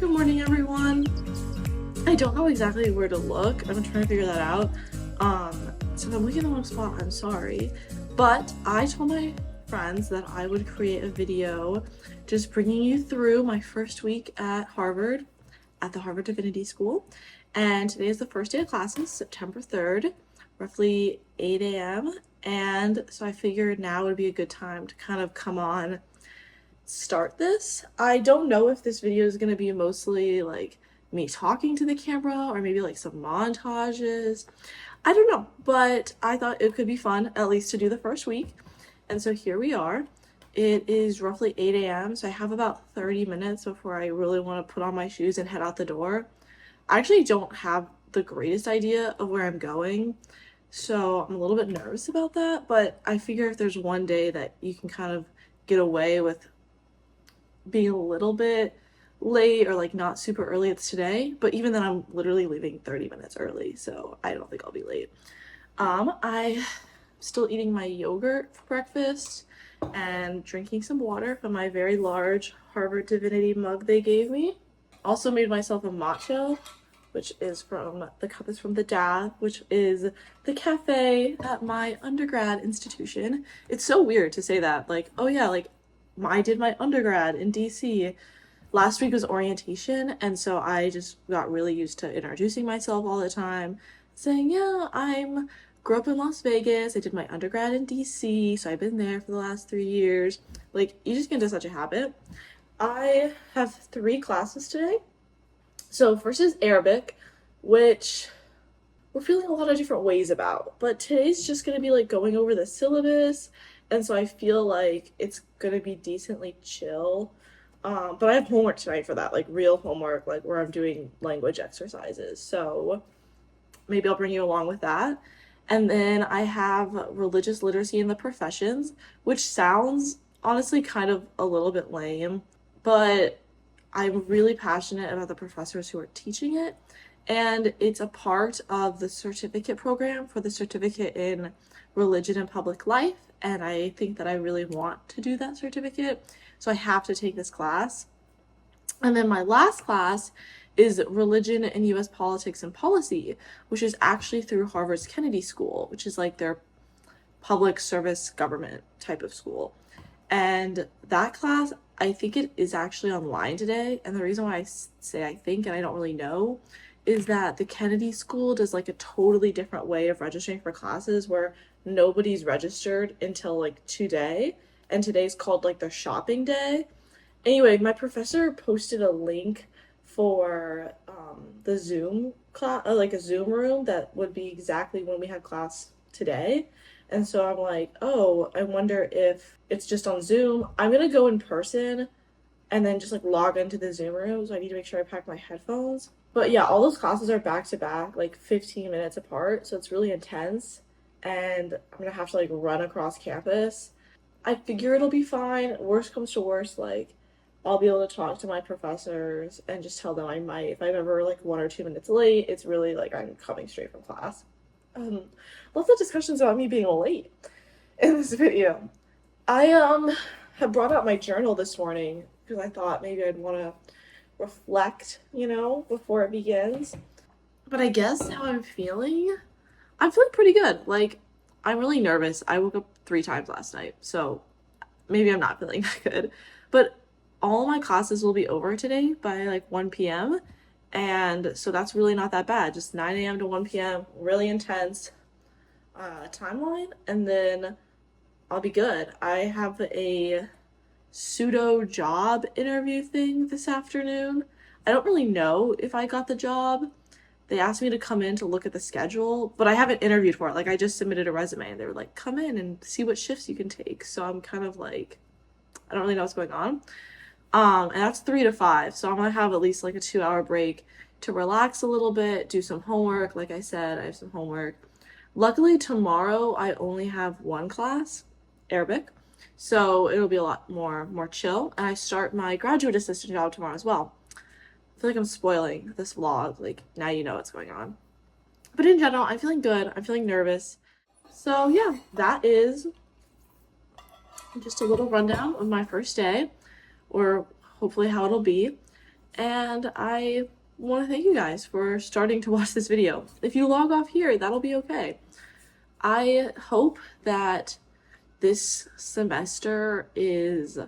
Good morning, everyone. I don't know exactly where to look. I'm trying to figure that out. So if I'm looking in the wrong spot, I'm sorry. But I told my friends that I would create a video just bringing you through my first week at Harvard, at the Harvard Divinity School. And today is the first day of classes, September 3rd, roughly 8 a.m. And so I figured now would be a good time to kind of come on, start this. I don't know if this video is going to be mostly like me talking to the camera or maybe like some montages. I don't know, but I thought it could be fun at least to do the first week. And so here we are. It is roughly 8 a.m. So I have about 30 minutes before I really want to put on my shoes and head out the door. I actually don't have the greatest idea of where I'm going. So I'm a little bit nervous about that, but I figure if there's one day that you can kind of get away with being a little bit late or like not super early, it's today. But even then, I'm literally leaving 30 minutes early, so I don't think I'll be late. I'm still eating my yogurt for breakfast and drinking some water from my very large Harvard Divinity mug they gave me. Also made myself a matcha, which is from the cup is from the Dad, which is the cafe at my undergrad institution. It's so weird to say that, like, oh yeah, like I did my undergrad in DC. Last week was orientation, and so I just got really used to introducing myself all the time, saying, yeah, I'm grew up in Las Vegas. I did my undergrad in DC, so I've been there for the last 3 years. Like, you just get into such a habit. I have 3 classes today. So first is Arabic, which we're feeling a lot of different ways about. But today's just going to be like going over the syllabus. And so I feel like it's going to be decently chill. But I have homework tonight for that, like real homework, like where I'm doing language exercises. So maybe I'll bring you along with that. And then I have religious literacy in the professions, which sounds honestly kind of a little bit lame, but I'm really passionate about the professors who are teaching it. And it's a part of the certificate program for the certificate in religion and public life. And I think that I really want to do that certificate. So I have to take this class. And then my last class is religion and US politics and policy, which is actually through Harvard's Kennedy School, which is like their public service government type of school. And that class, I think it is actually online today. And the reason why I say I think and I don't really know is that the Kennedy School does like a totally different way of registering for classes where nobody's registered until like today. And today's called like their shopping day. Anyway, my professor posted a link for the Zoom class, like a Zoom room that would be exactly when we had class today. And so I'm like, oh, I wonder if it's just on Zoom. I'm gonna go in person and then just like log into the Zoom room. So I need to make sure I pack my headphones. But yeah, all those classes are back to back, like 15 minutes apart. So it's really intense. And I'm gonna have to like run across campus. I figure it'll be fine. Worst comes to worst, like I'll be able to talk to my professors and just tell them I might, if I'm ever like 1 or 2 minutes late, it's really like I'm coming straight from class. Lots of discussions about me being late in this video. I have brought out my journal this morning because I thought maybe I'd want to reflect, before it begins. But I guess how I'm feeling pretty good. Like, I'm really nervous. I woke up 3 times last night, so maybe I'm not feeling that good. But all my classes will be over today by like 1 p.m. And so that's really not that bad. Just 9 a.m. to 1 p.m. Really intense timeline. And then I'll be good. I have a pseudo job interview thing this afternoon. I don't really know if I got the job. They asked me to come in to look at the schedule, but I haven't interviewed for it. Like, I just submitted a resume and they were like, come in and see what shifts you can take. So I'm kind of like, I don't really know what's going on. And that's 3 to 5. So I'm gonna have at least like a 2-hour break to relax a little bit, do some homework. Like I said, I have some homework. Luckily, tomorrow I only have 1 class, Arabic. So it'll be a lot more chill. And I start my graduate assistant job tomorrow as well. I feel like I'm spoiling this vlog. Like, now you know what's going on. But in general, I'm feeling good. I'm feeling nervous. So yeah, that is just a little rundown of my first day, or hopefully how it'll be. and I want to thank you guys for starting to watch this video. If you log off here, that'll be okay. I hope that this semester is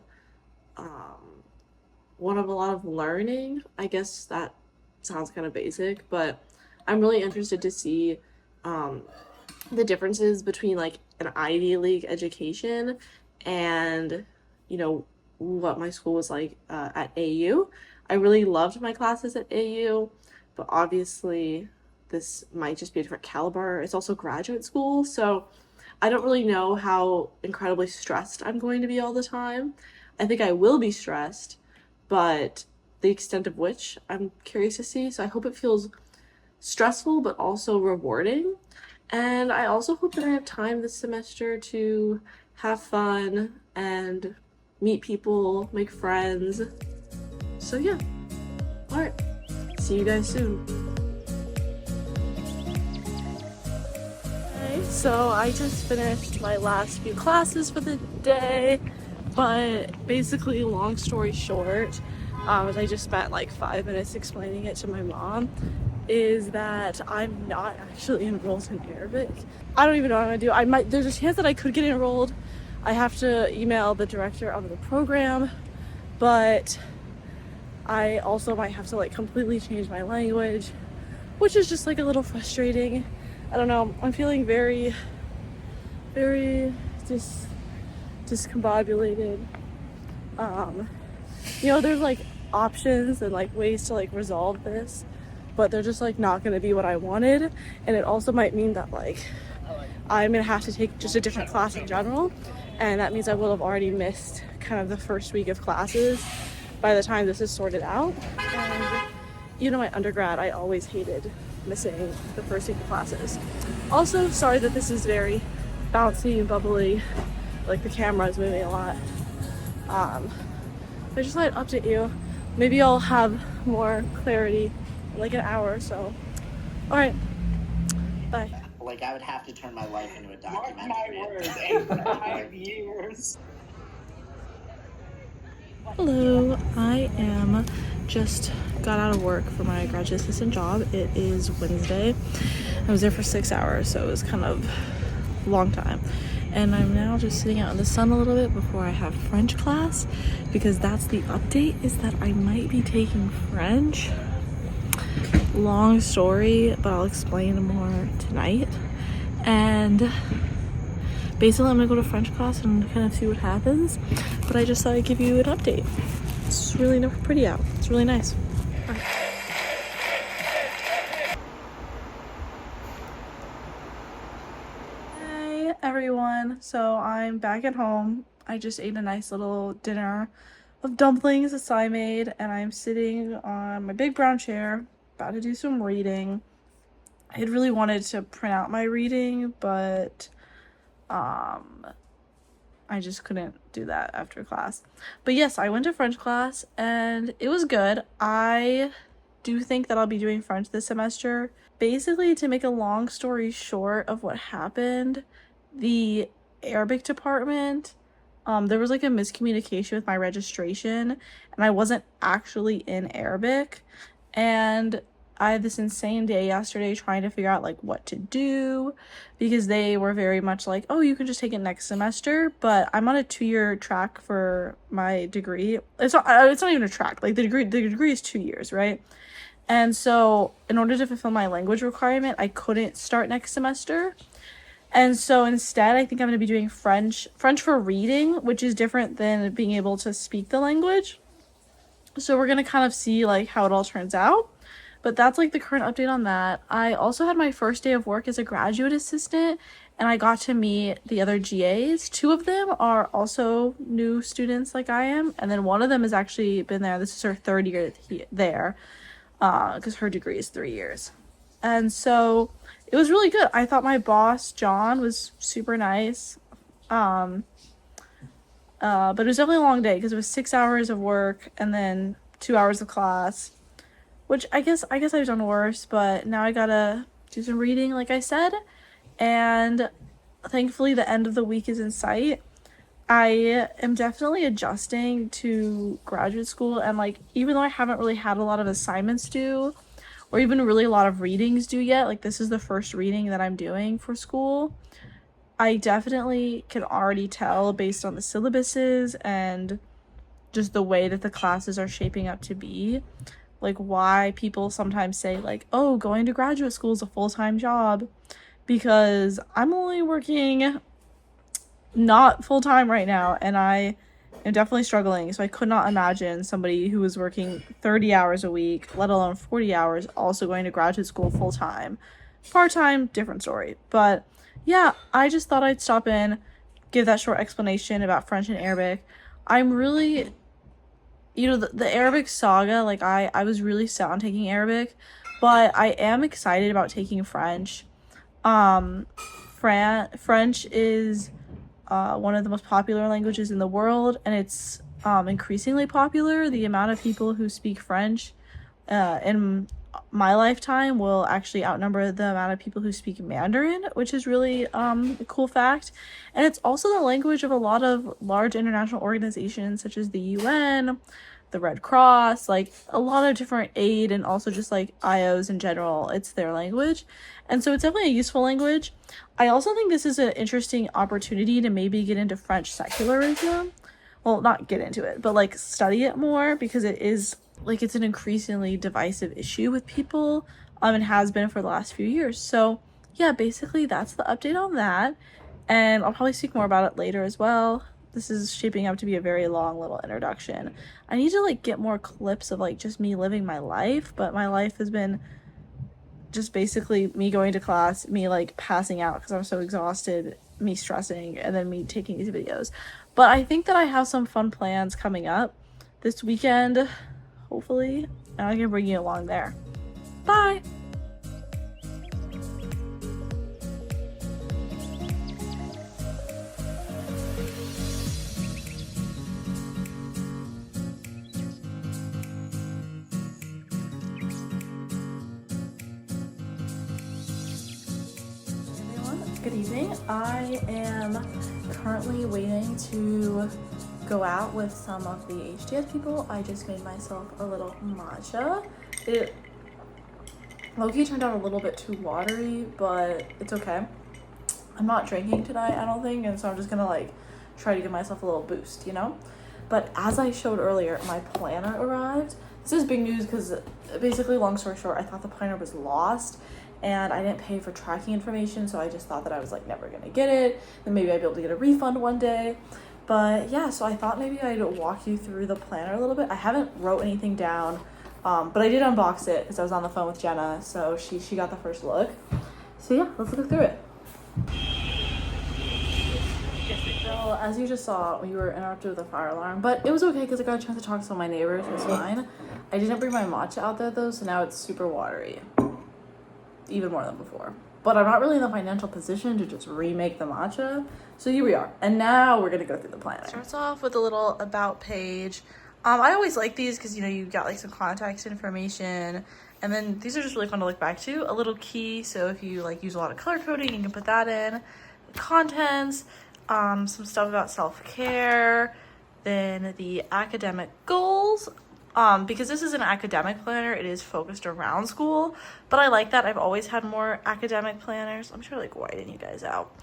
one of a lot of learning. I guess that sounds kind of basic, but I'm really interested to see the differences between like an Ivy League education and, you know, what my school was like at AU. I really loved my classes at AU, but obviously this might just be a different caliber. It's also graduate school, so I don't really know how incredibly stressed I'm going to be all the time. I think I will be stressed, but the extent of which I'm curious to see. So I hope it feels stressful but also rewarding. And I also hope that I have time this semester to have fun and meet people, make friends. So yeah. All right. See you guys soon. Okay, so I just finished my last few classes for the day, but basically, long story short, as I just spent like 5 minutes explaining it to my mom, is that I'm not actually enrolled in Arabic. I don't even know what I'm gonna do. There's a chance that I could get enrolled. I have to email the director of the program, but I also might have to like completely change my language, which is just like a little frustrating. I don't know. I'm feeling very, very discombobulated. You know, there's like options and like ways to like resolve this, but they're just like not gonna be what I wanted. And it also might mean that like I'm gonna have to take just a different class in general, and that means I will have already missed kind of the first week of classes by the time this is sorted out. And you know, my undergrad, I always hated missing the first week of classes. Also, sorry that this is very bouncy and bubbly, like the camera is moving a lot. I just thought I'd update you. Maybe I'll have more clarity in like an hour or so. All right, bye. Like, I would have to turn my life into a documentary. Mark my words, in 5 years. Hello, I am just got out of work for my graduate assistant job. It is Wednesday. I was there for 6 hours, so it was kind of a long time. And I'm now just sitting out in the sun a little bit before I have French class, because that's the update, is that I might be taking French. Long story, but I'll explain more tonight. And basically I'm gonna go to French class and kind of see what happens, but I just thought I'd give you an update. It's really pretty out. It's really nice. Bye. Hey everyone, so I'm back at home. I just ate a nice little dinner of dumplings that Sai made, and I'm sitting on my big brown chair about to do some reading. I had really wanted to print out my reading, but I just couldn't do that after class. But yes, I went to French class and it was good. I do think that I'll be doing French this semester. Basically, to make a long story short of what happened, the Arabic department, there was like a miscommunication with my registration, and I wasn't actually in Arabic. And I had this insane day yesterday trying to figure out like what to do, because they were very much like, oh, you can just take it next semester. But I'm on a 2-year track for my degree. It's not even a track. Like the degree is 2 years, right? And so in order to fulfill my language requirement, I couldn't start next semester. And so instead, I think I'm going to be doing French for reading, which is different than being able to speak the language. So we're going to kind of see like how it all turns out. But that's like the current update on that. I also had my first day of work as a graduate assistant, and I got to meet the other GAs. 2 of them are also new students like I am, and then one of them has actually been there. This is her 3rd year there, because her degree is 3 years. And so it was really good. I thought my boss, John, was super nice. But it was definitely a long day because it was 6 hours of work and then 2 hours of class, which I guess I've done worse, but now I gotta do some reading, like I said, and thankfully the end of the week is in sight. I am definitely adjusting to graduate school, and like even though I haven't really had a lot of assignments due or even really a lot of readings due yet, like this is the first reading that I'm doing for school, I definitely can already tell based on the syllabuses and just the way that the classes are shaping up to be, like why people sometimes say like, oh, going to graduate school is a full-time job, because I'm only working not full-time right now, and I am definitely struggling. So I could not imagine somebody who was working 30 hours a week, let alone 40 hours, also going to graduate school full-time. Part-time, different story. But yeah, I just thought I'd stop in, give that short explanation about French and Arabic. I'm really, the Arabic saga, like I was really set on taking Arabic, but I am excited about taking French. French is one of the most popular languages in the world, and it's increasingly popular. The amount of people who speak French in my lifetime will actually outnumber the amount of people who speak Mandarin, which is really a cool fact. And it's also the language of a lot of large international organizations such as the UN, the Red Cross, like a lot of different aid, and also just like IOs in general. It's their language. And so it's definitely a useful language. I also think this is an interesting opportunity to maybe get into French secularism. Well, not get into it, but like study it more, because it is like it's an increasingly divisive issue with people, and has been for the last few years. So yeah, basically that's the update on that, and I'll probably speak more about it later as well. This is shaping up to be a very long little introduction. I need to like get more clips of like just me living my life, but my life has been just basically me going to class, me like passing out because I'm so exhausted, me stressing, and then me taking these videos. But I think that I have some fun plans coming up this weekend, hopefully, and I can bring you along there. Bye! Good evening. I am currently waiting to go out with some of the HDS people. I just made myself a little matcha. It low-key turned out a little bit too watery, but it's okay. I'm not drinking tonight, I don't think, and so I'm just gonna like try to give myself a little boost, you know? But as I showed earlier, my planner arrived. This is big news because basically, long story short, I thought the planner was lost, and I didn't pay for tracking information, so I just thought that I was like never gonna get it, and maybe I'd be able to get a refund one day. But yeah, so I thought maybe I'd walk you through the planner a little bit. I haven't wrote anything down, but I did unbox it because I was on the phone with Jenna, so she got the first look. So yeah, let's look through it. So as you just saw, we were interrupted with a fire alarm, but it was okay because I got a chance to talk to some of my neighbors. It was fine. I didn't bring my matcha out there though, so now it's super watery. Even more than before. But I'm not really in the financial position to just remake the matcha. So here we are. And now we're gonna go through the planner. Starts off with a little about page. I always like these because you got like some contact information. And then these are just really fun to look back to. A little key, so if you like use a lot of color coding, you can put that in. Contents, some stuff about self-care, then the academic goals. Because this is an academic planner, it is focused around school, but I like that. I've always had more academic planners. I'm sure like widen you guys out.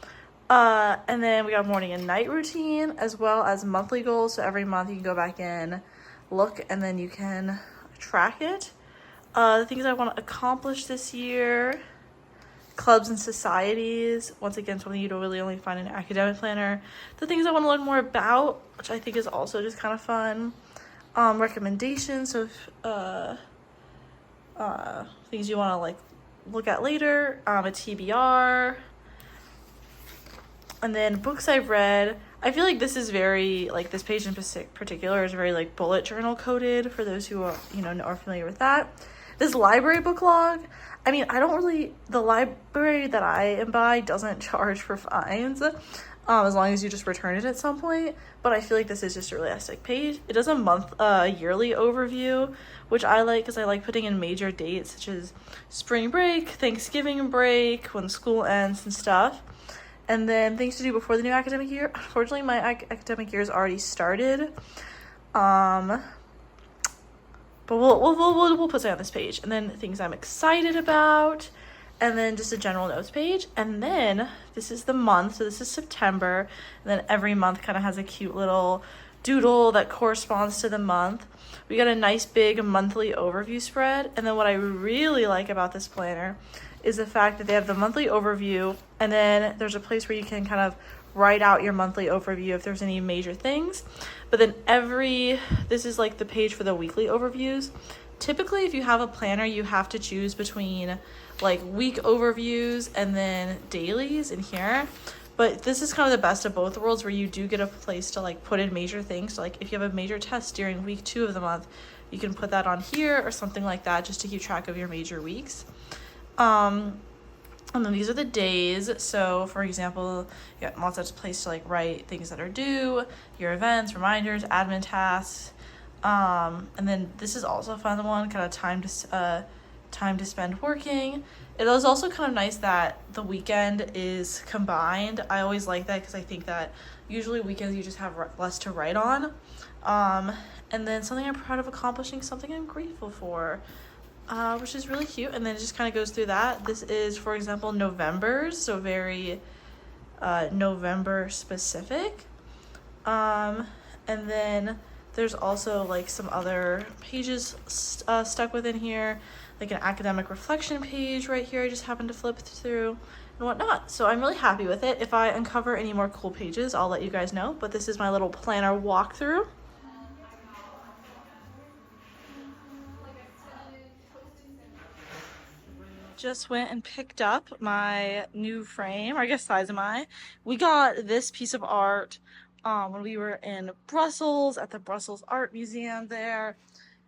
And then we got morning and night routine, as well as monthly goals. So every month you can go back in, look, and then you can track it. The things I want to accomplish this year, clubs and societies, once again, something you don't really only find in an academic planner. The things I want to learn more about, which I think is also just kind of fun. Recommendations of things you want to like look at later, a TBR, and then books I've read. I feel like this is very like this page in particular is very like bullet journal coded for those who are are familiar with that. This library book log, I mean, the library that I am by doesn't charge for fines, as long as you just return it at some point. But I feel like this is just a realistic page. It does a yearly overview, which I like because I like putting in major dates such as spring break, Thanksgiving break, when school ends and stuff. And then things to do before the new academic year. Unfortunately, my academic year has already started. But we'll put it on this page. And then things I'm excited about. And then just a general notes page. And then this is the month. So this is September. And then every month kind of has a cute little doodle that corresponds to the month. We got a nice big monthly overview spread. And then what I really like about this planner is the fact that they have the monthly overview, and then there's a place where you can kind of write out your monthly overview if there's any major things. But then this is like the page for the weekly overviews. Typically, if you have a planner, you have to choose between like week overviews and then dailies in here. But this is kind of the best of both worlds, where you do get a place to like put in major things. So like if you have a major test during week 2 of the month, you can put that on here or something like that, just to keep track of your major weeks. And then these are the days. So for example, you got lots of place to like write things that are due, your events, reminders, admin tasks. And then this is also a fun one, kind of time to spend working. It is also kind of nice that the weekend is combined. I always like that because I think that usually weekends you just have less to write on. And then something I'm proud of accomplishing, something I'm grateful for. Which is really cute. And then it just kind of goes through that. This is, for example, November's, so very November specific. And then there's also like some other pages stuck within here, like an academic reflection page right here. I just happened to flip through and whatnot. So I'm really happy with it. If I uncover any more cool pages, I'll let you guys know. But this is my little planner walkthrough. Just went and picked up my new frame, or I guess size am I. We got this piece of art when we were in Brussels at the Brussels Art Museum there,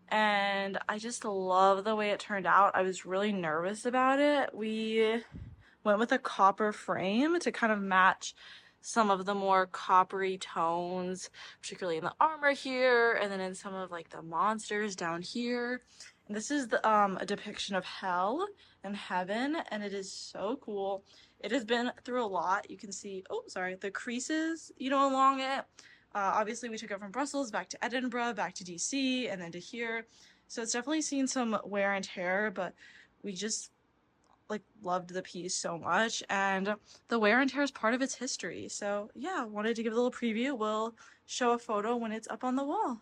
and I just love the way it turned out. I was really nervous about it. We went with a copper frame to kind of match some of the more coppery tones, particularly in the armor here, and then in some of like the monsters down here. And this is a depiction of hell and heaven, and it is so cool. It has been through a lot. You can see, the creases, along it. Obviously, we took it from Brussels back to Edinburgh, back to DC, and then to here. So it's definitely seen some wear and tear, but we just loved the piece so much, and the wear and tear is part of its history. So yeah, wanted to give a little preview. We'll show a photo when it's up on the wall.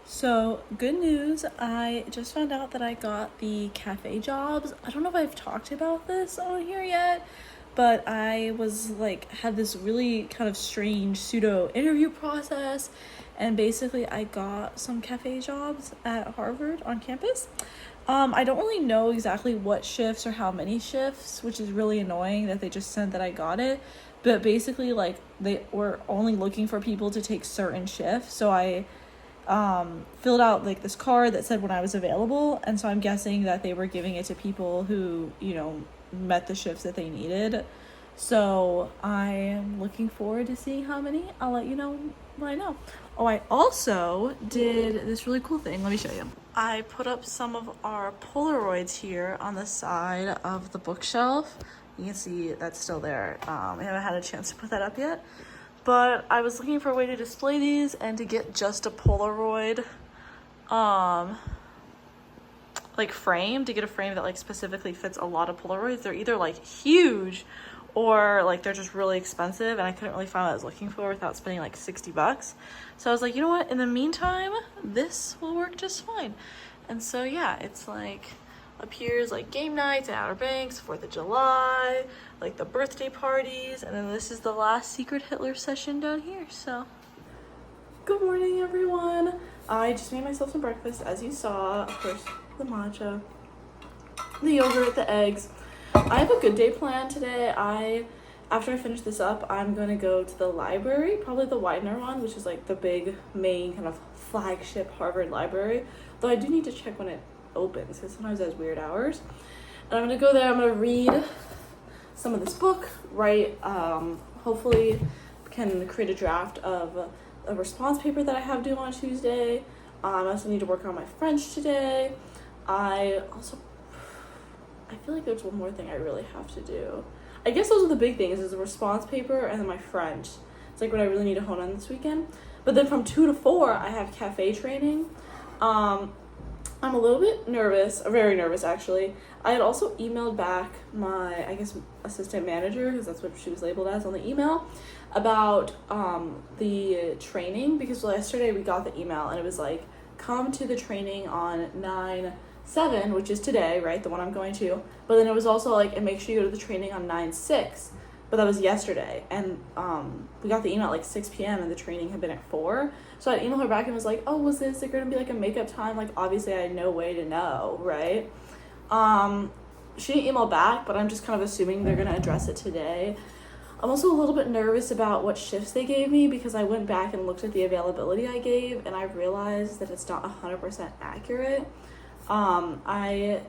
So good news, I just found out that I got the cafe jobs. I don't know if I've talked about this on here yet, but I was had this really kind of strange pseudo interview process, and basically I got some cafe jobs at Harvard on campus. I don't really know exactly what shifts or how many shifts, which is really annoying that they just said that I got it. But basically, they were only looking for people to take certain shifts. So I filled out this card that said when I was available. And so I'm guessing that they were giving it to people who, met the shifts that they needed. So I'm looking forward to seeing how many. I'll let you know when I know. Oh, I also did this really cool thing. Let me show you. I put up some of our Polaroids here on the side of the bookshelf. You can see that's still there. I haven't had a chance to put that up yet, but I was looking for a way to display these and to get just a Polaroid frame, to get a frame that specifically fits a lot of Polaroids. They're either huge or they're just really expensive, and I couldn't really find what I was looking for without spending $60. So I was like, you know what, in the meantime, this will work just fine. And so yeah, it's appears game nights and Outer Banks, 4th of July, the birthday parties, and then this is the last Secret Hitler session down here. So good morning, everyone. I just made myself some breakfast, as you saw. Of course, the matcha, the yogurt, the eggs. I have a good day planned today. After I finish this up, I'm going to go to the library, probably the Widener one, which is the big main kind of flagship Harvard library. Though I do need to check when it opens, because sometimes it has weird hours. And I'm going to go there, I'm going to read some of this book, hopefully can create a draft of a response paper that I have due on Tuesday. I also need to work on my French today. I feel like there's one more thing I really have to do. I guess those are the big things, is the response paper and then my French. It's like what I really need to hone on this weekend. But then from 2 to 4, I have cafe training. I'm a little bit nervous, very nervous actually. I had also emailed back my, I guess, assistant manager, because that's what she was labeled as on the email, about the training, because yesterday we got the email and it was like, come to the training on 9/7, which is today, right, the one I'm going to, but then it was also like, and make sure you go to the training on 9/6, but that was yesterday, and we got the email at like 6 p.m. and the training had been at 4, so I emailed her back and was like, oh, was this like, going to be like a makeup time? Like, obviously I had no way to know, right? She didn't email back, but I'm just kind of assuming they're going to address it today. I'm also a little bit nervous about what shifts they gave me, because I went back and looked at the availability I gave and I realized that it's not 100% accurate. I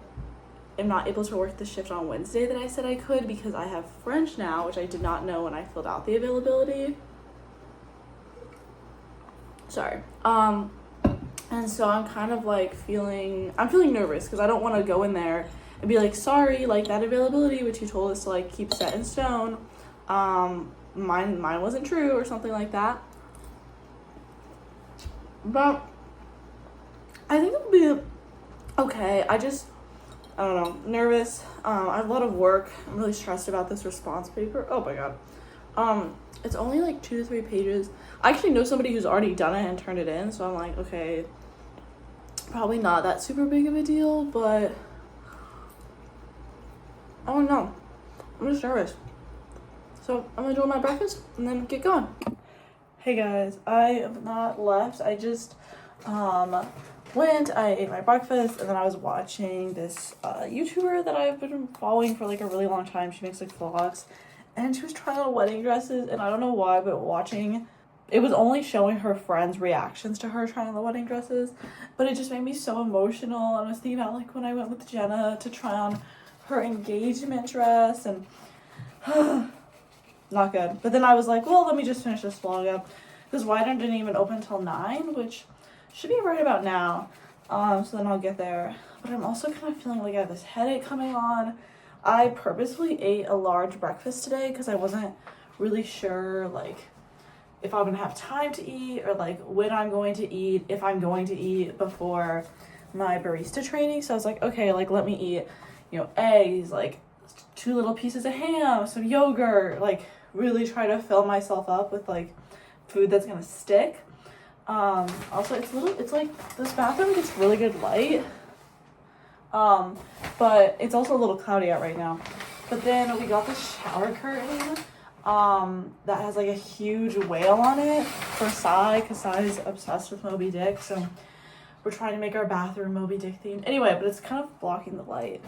am not able to work the shift on Wednesday that I said I could, because I have French now, which I did not know when I filled out the availability. Sorry. And so I'm kind of like feeling nervous, because I don't want to go in there and be like, sorry, like that availability which you told us to like keep set in stone, mine wasn't true or something like that. But I think it'll be okay. I don't know, nervous. I have a lot of work. I'm really stressed about this response paper. Oh my god. It's only like 2 to 3 pages. I actually know somebody who's already done it and turned it in, so I'm like, okay, probably not that super big of a deal, but I don't know. I'm just nervous. So I'm gonna do my breakfast and then get going. Hey guys, I have not left. I just I ate my breakfast, and then I was watching this YouTuber that I've been following for like a really long time. She makes like vlogs, and she was trying on wedding dresses, and I don't know why, but it was only showing her friends' reactions to her trying on the wedding dresses, but it just made me so emotional. I was thinking about like when I went with Jenna to try on her engagement dress, and not good. But then I was like, well, let me just finish this vlog up, because Widener didn't even open till 9, which should be right about now. So then I'll get there. But I'm also kind of feeling like I have this headache coming on. I purposefully ate a large breakfast today because I wasn't really sure like if I'm gonna have time to eat, or like when I'm going to eat, if I'm going to eat before my barista training. So I was like, okay, like let me eat, eggs, like 2 little pieces of ham, some yogurt, like really try to fill myself up with like food that's gonna stick. Also it's like this bathroom gets really good light, but it's also a little cloudy out right now. But then we got this shower curtain that has like a huge whale on it for Sai, because Sai is obsessed with Moby Dick, so we're trying to make our bathroom Moby Dick themed anyway, but it's kind of blocking the light.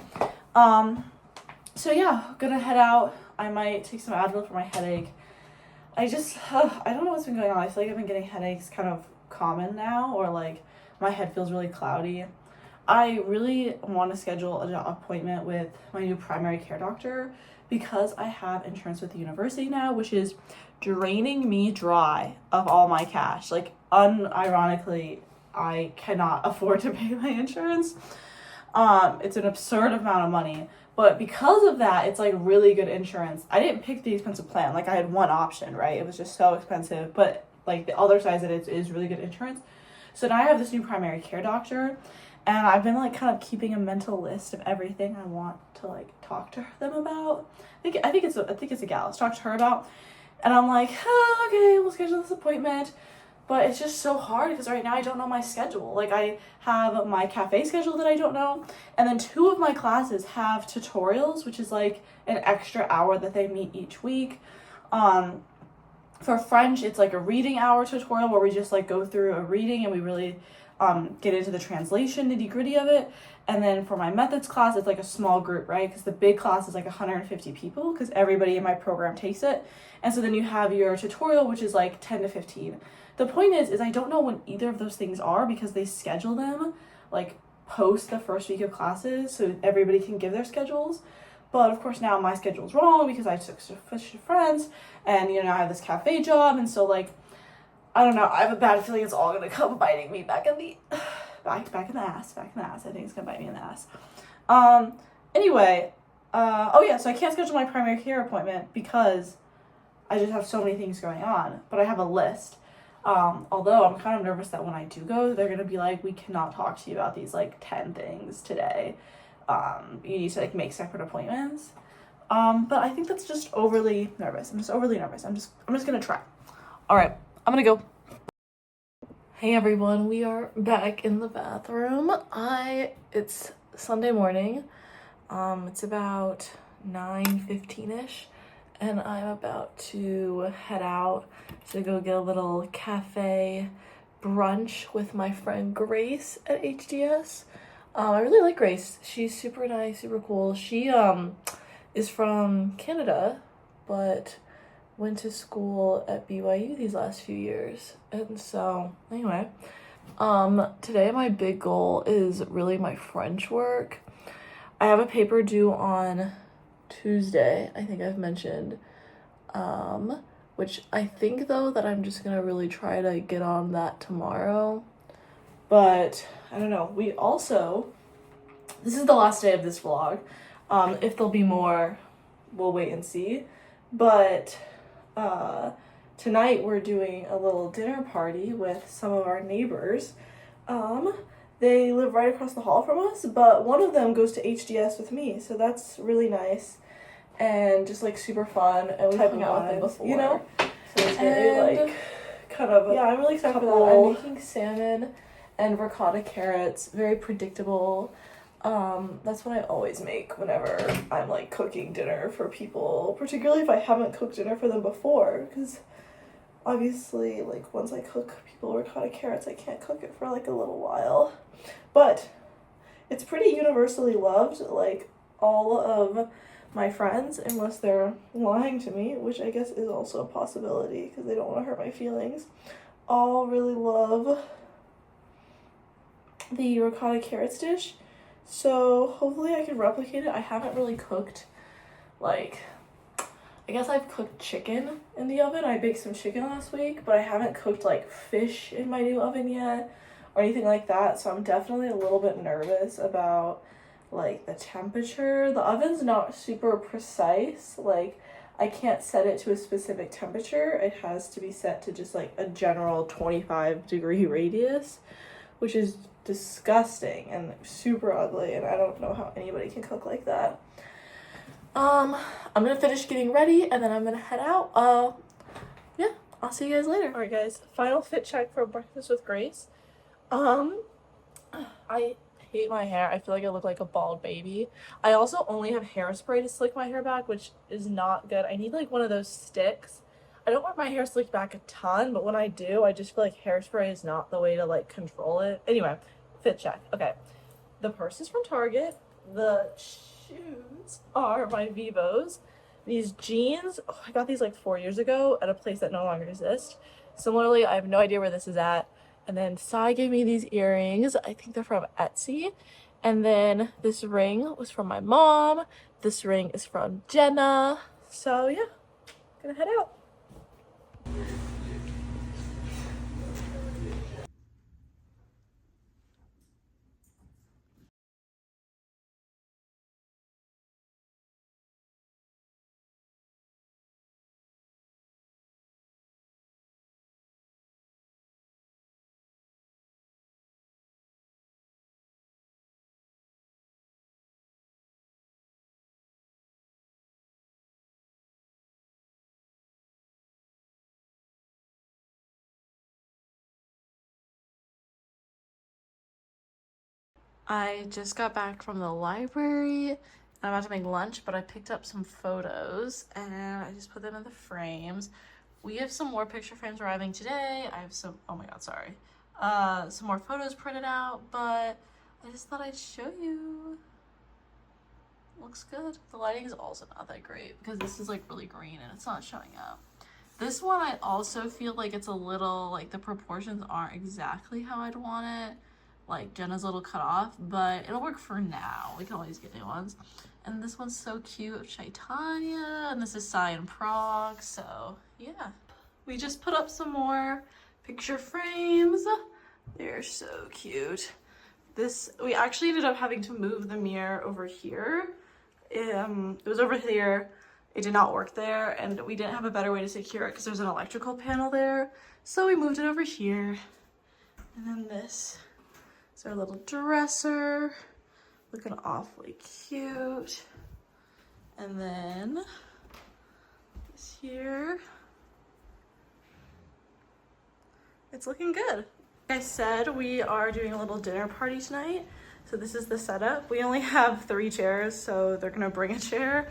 So yeah, gonna head out. I might take some Advil for my headache. I don't know what's been going on. I feel like I've been getting headaches kind of common now, or like my head feels really cloudy. I really want to schedule an appointment with my new primary care doctor, because I have insurance with the university now, which is draining me dry of all my cash. Like, unironically, I cannot afford to pay my insurance. It's an absurd amount of money. But because of that, it's like really good insurance. I didn't pick the expensive plan. Like, I had one option, right? It was just so expensive. But like the other side of it is really good insurance. So now I have this new primary care doctor, and I've been like kind of keeping a mental list of everything I want to like talk to them about. I think it's a gal. Let's talk to her about. And I'm like, oh, okay, we'll schedule this appointment. But it's just so hard because right now I don't know my schedule. Like, I have my cafe schedule that I don't know. And then 2 of my classes have tutorials, which is like an extra hour that they meet each week. For French, it's like a reading hour tutorial where we just like go through a reading and we really get into the translation nitty gritty of it. And then for my methods class, it's like a small group, right? Because the big class is like 150 people, because everybody in my program takes it. And so then you have your tutorial, which is like 10 to 15. The point is I don't know when either of those things are, because they schedule them like post the first week of classes so everybody can give their schedules. But of course now my schedule's wrong because I took switched to friends, and I have this cafe job, and so like I don't know, I have a bad feeling it's all gonna come biting me back in the ass. I think it's gonna bite me in the ass. Anyway, Oh yeah, so I can't schedule my primary care appointment because I just have so many things going on, but I have a list. Although I'm kind of nervous that when I do go, they're gonna be like, we cannot talk to you about these like 10 things today. You need to like make separate appointments. But I think that's just overly nervous. I'm just overly nervous. I'm just gonna try. All right, I'm gonna go. Hey everyone, we are back in the bathroom. It's Sunday morning. It's about 9:15ish, and I'm about to head out to go get a little cafe brunch with my friend Grace at HDS. I really like Grace. She's super nice, super cool. She is from Canada, but went to school at BYU these last few years. And so, anyway, today my big goal is really my French work. I have a paper due on Tuesday, I think I've mentioned, which I think though that I'm just gonna really try to get on that tomorrow. But I don't know. This is the last day of this vlog. If there'll be more, we'll wait and see. But tonight we're doing a little dinner party with some of our neighbors. They live right across the hall from us, but one of them goes to HDS with me, so that's really nice and just like super fun. And we haven't out with them before, you know. So it's very like kind of I'm really excited for that. I'm making salmon and ricotta carrots, very predictable. That's what I always make whenever I'm like cooking dinner for people, particularly if I haven't cooked dinner for them before, because obviously like once I cook people ricotta carrots, I can't cook it for like a little while. But it's pretty universally loved. Like all of my friends, unless they're lying to me, which I guess is also a possibility because they don't want to hurt my feelings, all really love the ricotta carrots dish. So hopefully I can replicate it. I haven't really cooked, like, I guess I've cooked chicken in the oven. I baked some chicken last week, but I haven't cooked like fish in my new oven yet or anything like that. So I'm definitely a little bit nervous about like the temperature. The oven's not super precise. Like I can't set it to a specific temperature. It has to be set to just like a general 25-degree radius, which is disgusting and super ugly, and I don't know how anybody can cook like that. I'm gonna finish getting ready and then I'm gonna head out. Yeah, I'll see you guys later. Alright guys, final fit check for breakfast with Grace. I hate my hair. I feel like I look like a bald baby. I also only have hairspray to slick my hair back, which is not good. I need like one of those sticks. I don't want my hair slicked back a ton, but when I do, I just feel like hairspray is not the way to like control it. Anyway, fit check. Okay, the purse is from Target. The shoes are my Vivos. These jeans, I got these like 4 years ago at a place that no longer exists. Similarly, I have no idea where this is at. And then Sai gave me these earrings. I think they're from Etsy. And then this ring was from my mom. This ring is from Jenna. So yeah, gonna head out. I just got back from the library. I'm about to make lunch, but I picked up some photos and I just put them in the frames. We have some more picture frames arriving today. I have some, oh my god, sorry. Some more photos printed out, but I just thought I'd show you. Looks good. The lighting is also not that great because this is like really green and it's not showing up. This one I also feel like it's a little, like the proportions aren't exactly how I'd want it. Like Jenna's a little cut off, but it'll work for now. We can always get new ones. And this one's so cute of Chaitanya, and this is Sai and Prague, so yeah. We just put up some more picture frames. They're so cute. We actually ended up having to move the mirror over here It was over here. It did not work there, and we didn't have a better way to secure it because there's an electrical panel there. So we moved it over here. And then this is our little dresser, looking awfully cute. And then this here, it's looking good. Like I said, we are doing a little dinner party tonight. So this is the setup. We only have 3 chairs, so they're gonna bring a chair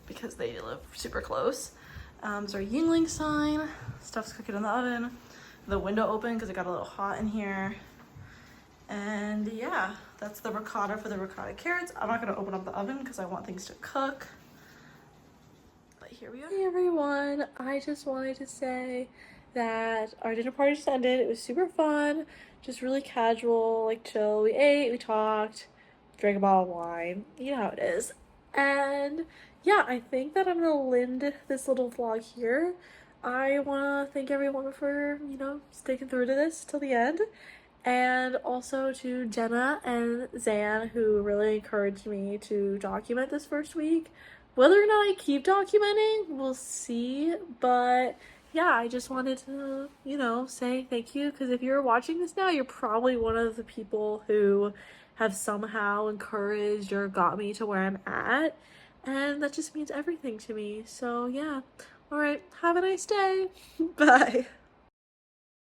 because they live super close. There's our Yingling sign. Stuff's cooking in the oven. The window open because it got a little hot in here. And yeah, that's the ricotta for the ricotta carrots. I'm not gonna open up the oven because I want things to cook. But here we are. Hey everyone, I just wanted to say that our dinner party just ended. It was super fun, just really casual, like chill. We ate, we talked, drank a bottle of wine. You know how it is. And yeah, I think that I'm gonna end this little vlog here. I want to thank everyone for, you know, sticking through to this till the end. And also to Jenna and Zan, who really encouraged me to document this first week. Whether or not I keep documenting, we'll see. But yeah, I just wanted to, you know, say thank you. Because if you're watching this now, you're probably one of the people who have somehow encouraged or got me to where I'm at. And that just means everything to me. So yeah. All right, have a nice day. Bye.